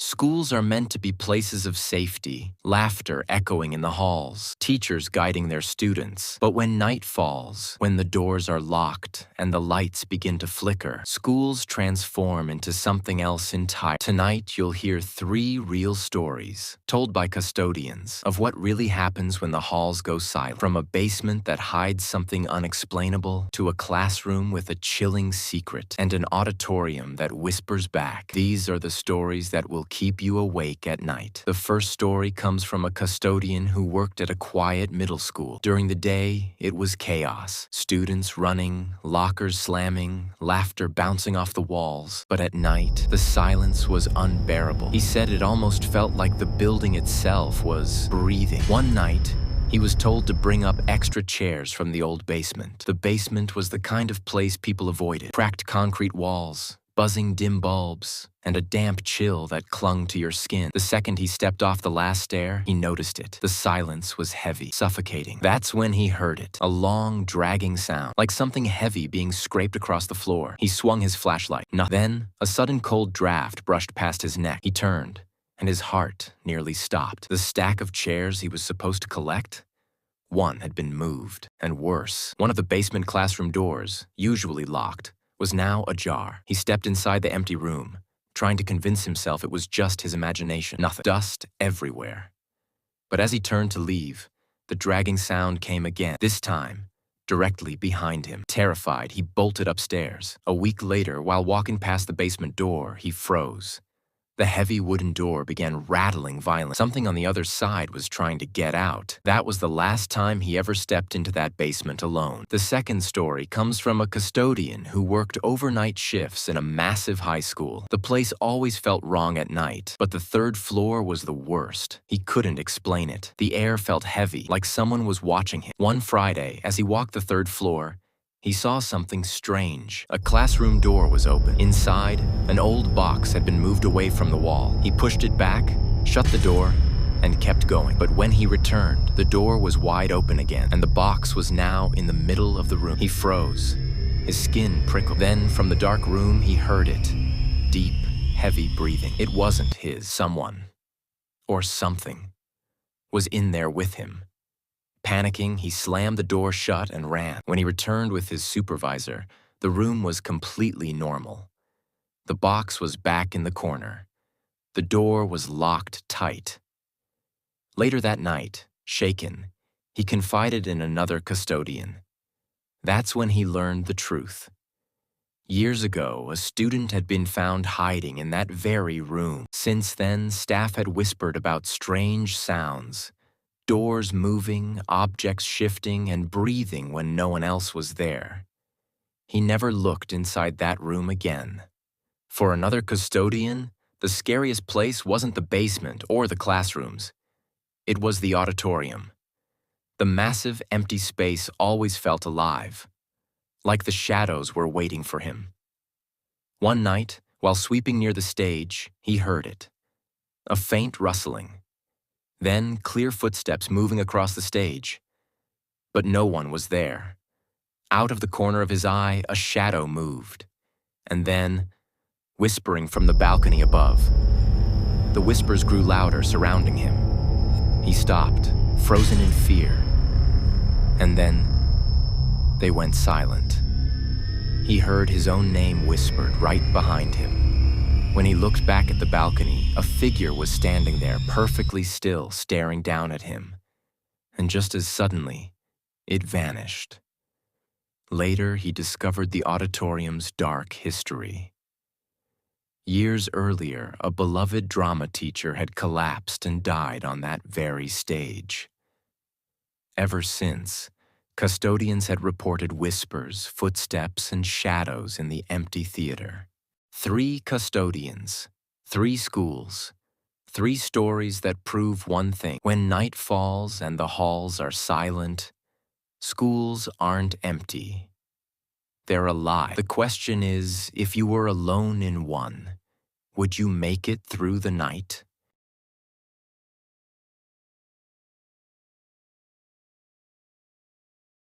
Schools are meant to be places of safety, laughter echoing in the halls, teachers guiding their students. But when night falls, when the doors are locked and the lights begin to flicker, schools transform into something else entirely. Tonight, you'll hear 3 real stories, told by custodians, of what really happens when the halls go silent. From a basement that hides something unexplainable, to a classroom with a chilling secret, and an auditorium that whispers back. These are the stories that will keep you awake at night. The first story comes from a custodian who worked at a quiet middle school. During the day, it was chaos. Students running, lockers slamming, laughter bouncing off the walls. But at night, the silence was unbearable. He said it almost felt like the building itself was breathing. One night, he was told to bring up extra chairs from the old basement. The basement was the kind of place people avoided. Cracked concrete walls, buzzing dim bulbs, and a damp chill that clung to your skin. The second he stepped off the last stair, he noticed it. The silence was heavy, suffocating. That's when he heard it, a long, dragging sound, like something heavy being scraped across the floor. He swung his flashlight. Then, a sudden cold draft brushed past his neck. He turned, and his heart nearly stopped. The stack of chairs he was supposed to collect? One had been moved, and worse, one of the basement classroom doors, usually locked, was now ajar. He stepped inside the empty room, trying to convince himself it was just his imagination. Nothing. Dust everywhere. But as he turned to leave, the dragging sound came again, this time directly behind him. Terrified, he bolted upstairs. A week later, while walking past the basement door, he froze. The heavy wooden door began rattling violently. Something on the other side was trying to get out. That was the last time he ever stepped into that basement alone. The second story comes from a custodian who worked overnight shifts in a massive high school. The place always felt wrong at night, but the 3rd floor was the worst. He couldn't explain it. The air felt heavy, like someone was watching him. One Friday, as he walked the 3rd floor, he saw something strange. A classroom door was open. Inside, an old box had been moved away from the wall. He pushed it back, shut the door, and kept going. But when he returned, the door was wide open again, and the box was now in the middle of the room. He froze. His skin prickled. Then, from the dark room, he heard it. Deep, heavy breathing. It wasn't his. Someone, or something, was in there with him. Panicking, he slammed the door shut and ran. When he returned with his supervisor, the room was completely normal. The box was back in the corner. The door was locked tight. Later that night, shaken, he confided in another custodian. That's when he learned the truth. Years ago, a student had been found hiding in that very room. Since then, staff had whispered about strange sounds. Doors moving, objects shifting, and breathing when no one else was there. He never looked inside that room again. For another custodian, the scariest place wasn't the basement or the classrooms. It was the auditorium. The massive, empty space always felt alive, like the shadows were waiting for him. One night, while sweeping near the stage, he heard it. A faint rustling. Then clear footsteps moving across the stage. But no one was there. Out of the corner of his eye, a shadow moved. And then, whispering from the balcony above. The whispers grew louder, surrounding him. He stopped, frozen in fear. And then, they went silent. He heard his own name whispered right behind him. When he looked back at the balcony, a figure was standing there, perfectly still, staring down at him. And just as suddenly, it vanished. Later, he discovered the auditorium's dark history. Years earlier, a beloved drama teacher had collapsed and died on that very stage. Ever since, custodians had reported whispers, footsteps, and shadows in the empty theater. 3 custodians, 3 schools, 3 stories that prove one thing. When night falls and the halls are silent, schools aren't empty. They're alive. The question is, if you were alone in one, would you make it through the night?